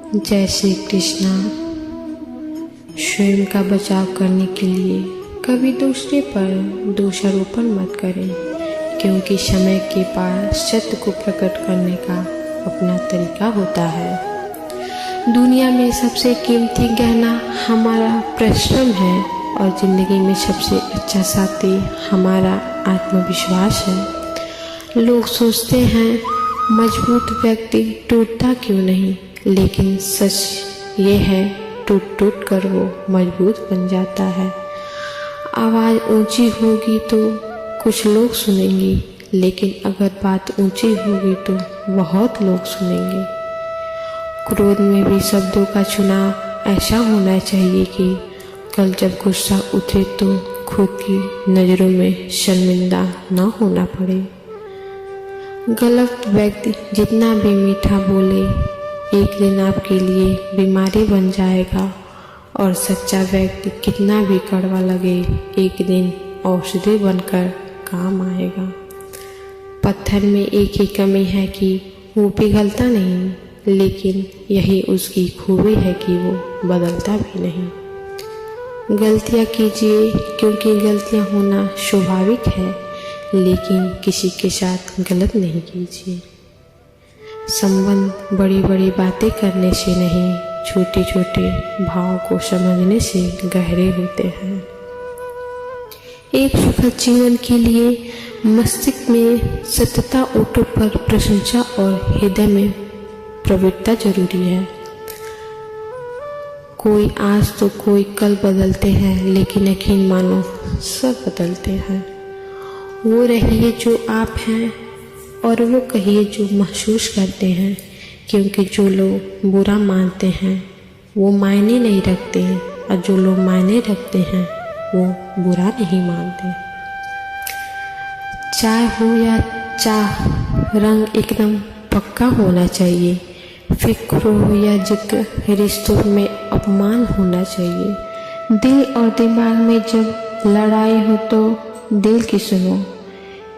जय श्री कृष्णा। स्वयं का बचाव करने के लिए कभी दूसरे पर दोषारोपण मत करें, क्योंकि समय के पास सत्य को प्रकट करने का अपना तरीका होता है। दुनिया में सबसे कीमती गहना हमारा परिश्रम है और ज़िंदगी में सबसे अच्छा साथी हमारा आत्मविश्वास है। लोग सोचते हैं मजबूत व्यक्ति टूटता क्यों नहीं, लेकिन सच ये है टूट टूट कर वो मजबूत बन जाता है। आवाज़ ऊंची होगी तो कुछ लोग सुनेंगे, लेकिन अगर बात ऊंची होगी तो बहुत लोग सुनेंगे। क्रोध में भी शब्दों का चुनाव ऐसा होना चाहिए कि कल जब गुस्सा उठे तो खुद की नज़रों में शर्मिंदा न होना पड़े। गलत व्यक्ति जितना भी मीठा बोले एक दिन आपके लिए बीमारी बन जाएगा, और सच्चा व्यक्ति कितना भी कड़वा लगे एक दिन औषधि बनकर काम आएगा। पत्थर में एक ही कमी है कि वो पिघलता नहीं, लेकिन यही उसकी खूबी है कि वो बदलता भी नहीं। गलतियाँ कीजिए, क्योंकि गलतियाँ होना स्वाभाविक है, लेकिन किसी के साथ गलत नहीं कीजिए। संबंध बड़ी बड़ी बातें करने से नहीं, छोटे छोटे भाव को समझने से गहरे होते हैं। एक सुखद जीवन के लिए मस्तिष्क में सतता, ओठों पर प्रशंसा और हृदय में प्रवृत्ता जरूरी है। कोई आज तो कोई कल बदलते हैं, लेकिन यकीन मानो सब बदलते हैं। वो रहिए जो आप हैं और वो कहिए जो महसूस करते हैं, क्योंकि जो लोग बुरा मानते हैं वो मायने नहीं रखते हैं, और जो लोग मायने रखते हैं वो बुरा नहीं मानते। चाय हो या चाह, रंग एकदम पक्का होना चाहिए। फिक्र हो या जिक्र, रिश्तों में अपमान होना चाहिए। दिल और दिमाग में जब लड़ाई हो तो दिल की सुनो।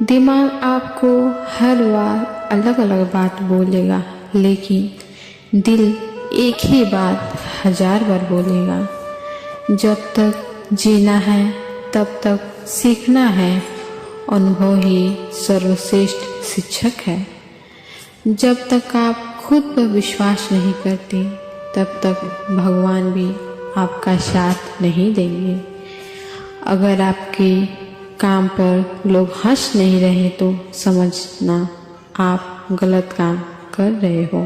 दिमाग आपको हर बार अलग अलग बात बोलेगा, लेकिन दिल एक ही बात 1000 बार बोलेगा। जब तक जीना है तब तक सीखना है, अनुभव ही सर्वश्रेष्ठ शिक्षक है। जब तक आप खुद पर विश्वास नहीं करते, तब तक भगवान भी आपका साथ नहीं देंगे। अगर आपके काम पर लोग हंस नहीं रहे तो समझना आप गलत काम कर रहे हो।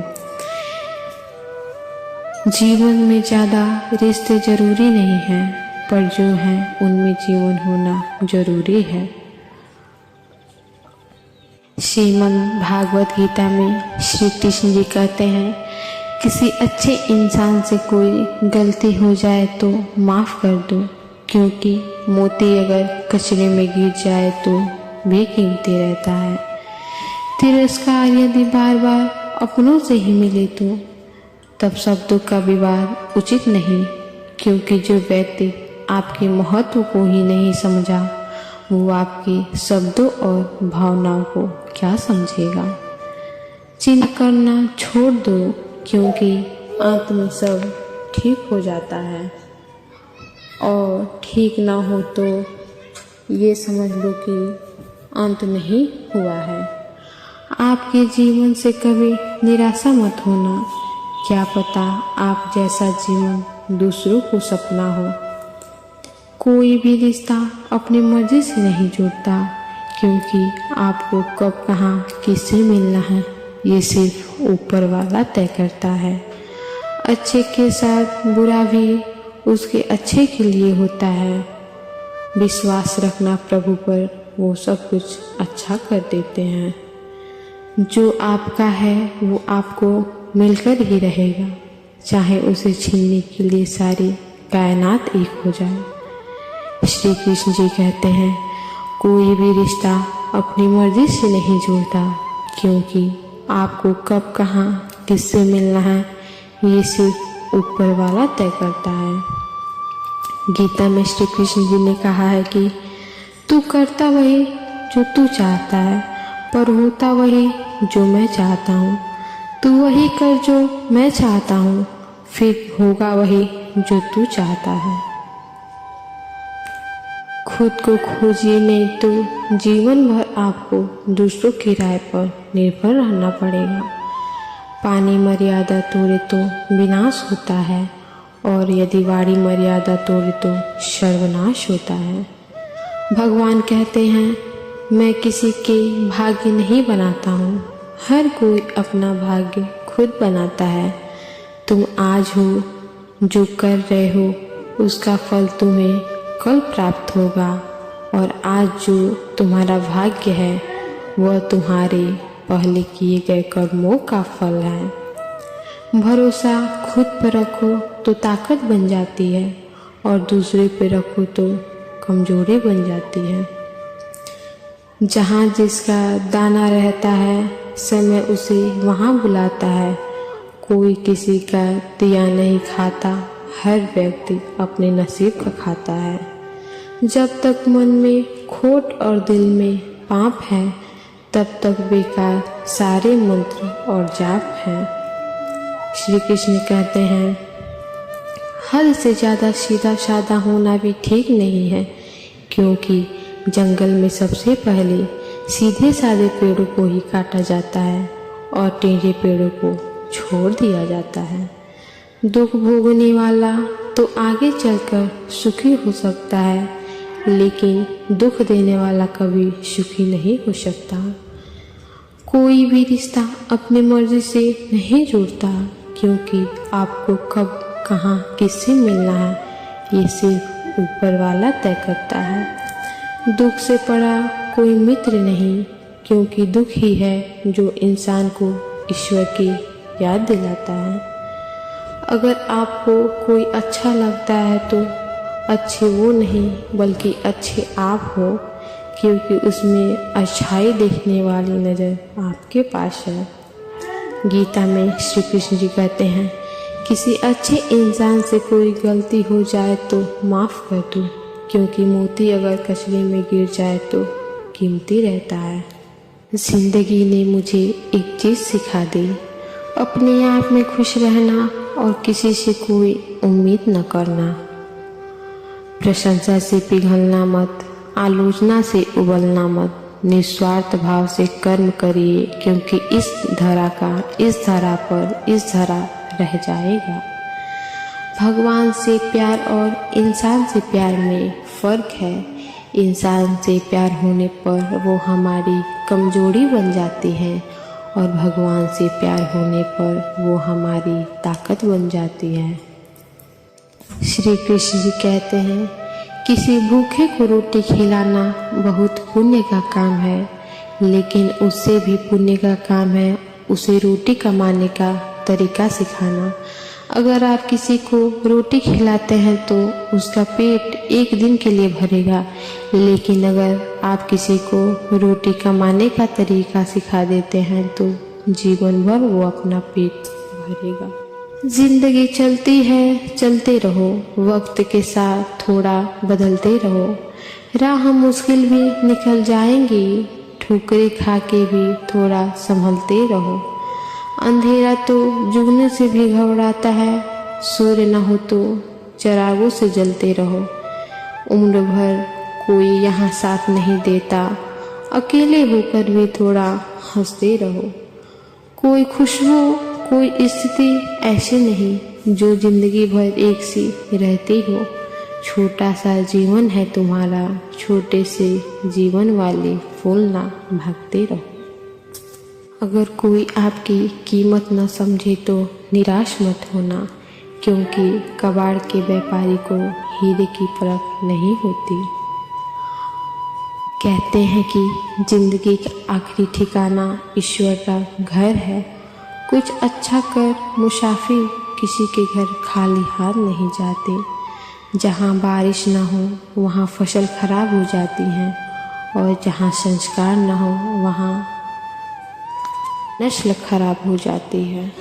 जीवन में ज़्यादा रिश्ते जरूरी नहीं हैं, पर जो हैं उनमें जीवन होना जरूरी है। श्रीमद् भागवत गीता में श्री कृष्ण जी कहते हैं, किसी अच्छे इंसान से कोई गलती हो जाए तो माफ़ कर दो, क्योंकि मोती अगर कचरे में गिर जाए तो बेकीमती रहता है। तिरस्कार यदि बार बार अपनों से ही मिले तो तब शब्दों का विवाद उचित नहीं, क्योंकि जो व्यक्ति आपके महत्व को ही नहीं समझा वो आपके शब्दों और भावनाओं को क्या समझेगा। चिंता करना छोड़ दो, क्योंकि अंत में सब ठीक हो जाता है, और ठीक ना हो तो ये समझ लो कि अंत नहीं हुआ है। आपके जीवन से कभी निराशा मत होना, क्या पता आप जैसा जीवन दूसरों को सपना हो। कोई भी रिश्ता अपनी मर्जी से नहीं जुड़ता, क्योंकि आपको कब कहाँ किससे मिलना है ये सिर्फ ऊपर वाला तय करता है। अच्छे के साथ बुरा भी उसके अच्छे के लिए होता है। विश्वास रखना प्रभु पर, वो सब कुछ अच्छा कर देते हैं। जो आपका है वो आपको मिलकर ही रहेगा, चाहे उसे छीनने के लिए सारी कायनात एक हो जाए। श्री कृष्ण जी कहते हैं, कोई भी रिश्ता अपनी मर्जी से नहीं जुड़ता, क्योंकि आपको कब कहाँ किससे मिलना है ये सिर्फ ऊपर वाला तय करता है। गीता में श्री कृष्ण जी ने कहा है कि तू करता वही जो तू चाहता है, पर होता वही जो मैं चाहता हूँ। तू वही कर जो मैं चाहता हूँ, फिर होगा वही जो तू चाहता है। खुद को खोजिए, नहीं तो जीवन भर आपको दूसरों की राय पर निर्भर रहना पड़ेगा। पानी मर्यादा तोड़े तो विनाश होता है, और यदि वाणी मर्यादा तोड़े तो सर्वनाश होता है। भगवान कहते हैं, मैं किसी के भाग्य नहीं बनाता हूँ, हर कोई अपना भाग्य खुद बनाता है। तुम आज हो, जो कर रहे हो उसका फल तुम्हें कल प्राप्त होगा, और आज जो तुम्हारा भाग्य है वह तुम्हारे पहले किए गए कर्मों का फल है। भरोसा खुद पर रखो तो ताकत बन जाती है, और दूसरे पर रखो तो कमजोरी बन जाती है। जहाँ जिसका दाना रहता है, समय उसे वहाँ बुलाता है। कोई किसी का दिया नहीं खाता, हर व्यक्ति अपने नसीब का खाता है। जब तक मन में खोट और दिल में पाप है, तब तक बेकार सारे मंत्र और जाप हैं। श्री कृष्ण कहते हैं, हद से ज़्यादा सीधा साधा होना भी ठीक नहीं है, क्योंकि जंगल में सबसे पहले सीधे साधे पेड़ों को ही काटा जाता है और टेढ़े पेड़ों को छोड़ दिया जाता है। दुख भोगने वाला तो आगे चलकर सुखी हो सकता है, लेकिन दुख देने वाला कभी सुखी नहीं हो सकता। कोई भी रिश्ता अपनी मर्जी से नहीं जुड़ता, क्योंकि आपको कब कहाँ किससे मिलना है ये सिर्फ ऊपर वाला तय करता है। दुख से पड़ा कोई मित्र नहीं, क्योंकि दुख ही है जो इंसान को ईश्वर की याद दिलाता है। अगर आपको कोई अच्छा लगता है तो अच्छे वो नहीं बल्कि अच्छे आप हो, क्योंकि उसमें अच्छाई देखने वाली नज़र आपके पास है। गीता में श्री कृष्ण जी कहते हैं, किसी अच्छे इंसान से कोई गलती हो जाए तो माफ़ कर दो, क्योंकि मोती अगर कचरे में गिर जाए तो कीमती रहता है। जिंदगी ने मुझे एक चीज़ सिखा दी, अपने आप में खुश रहना और किसी से कोई उम्मीद न करना। प्रशंसा से पिघलना मत, आलोचना से उबलना मत, निस्वार्थ भाव से कर्म करिए, क्योंकि इस धरा रह जाएगा। भगवान से प्यार और इंसान से प्यार में फ़र्क है। इंसान से प्यार होने पर वो हमारी कमजोरी बन जाती है, और भगवान से प्यार होने पर वो हमारी ताकत बन जाती है। श्री कृष्ण जी कहते हैं, किसी भूखे को रोटी खिलाना बहुत पुण्य का काम है, लेकिन उससे भी पुण्य का काम है उसे रोटी कमाने का तरीका सिखाना। अगर आप किसी को रोटी खिलाते हैं तो उसका पेट एक दिन के लिए भरेगा, लेकिन अगर आप किसी को रोटी कमाने का तरीका सिखा देते हैं तो जीवन भर वो अपना पेट भरेगा। जिंदगी चलती है, चलते रहो, वक्त के साथ थोड़ा बदलते रहो। राह मुश्किल भी निकल जाएंगी, ठोकरें खा के भी थोड़ा संभलते रहो। अंधेरा तो जुगनू से भी घबराता है, सूर्य न हो तो चिरागों से जलते रहो। उम्र भर कोई यहाँ साथ नहीं देता, अकेले होकर भी थोड़ा हंसते रहो। कोई खुशबू, कोई स्थिति ऐसी नहीं जो जिंदगी भर एक सी रहती हो। छोटा सा जीवन है तुम्हारा, छोटे से जीवन वाले फूल ना भागते रहो। अगर कोई आपकी कीमत न समझे तो निराश मत होना, क्योंकि कबाड़ के व्यापारी को हीरे की परख नहीं होती। कहते हैं कि जिंदगी का आखिरी ठिकाना ईश्वर का घर है। कुछ अच्छा कर मुसाफिर किसी के घर खाली हाथ नहीं जाते। जहाँ बारिश न हो वहाँ फसल खराब हो जाती है, और जहाँ संस्कार न हो वहाँ नस्ल खराब हो जाती है।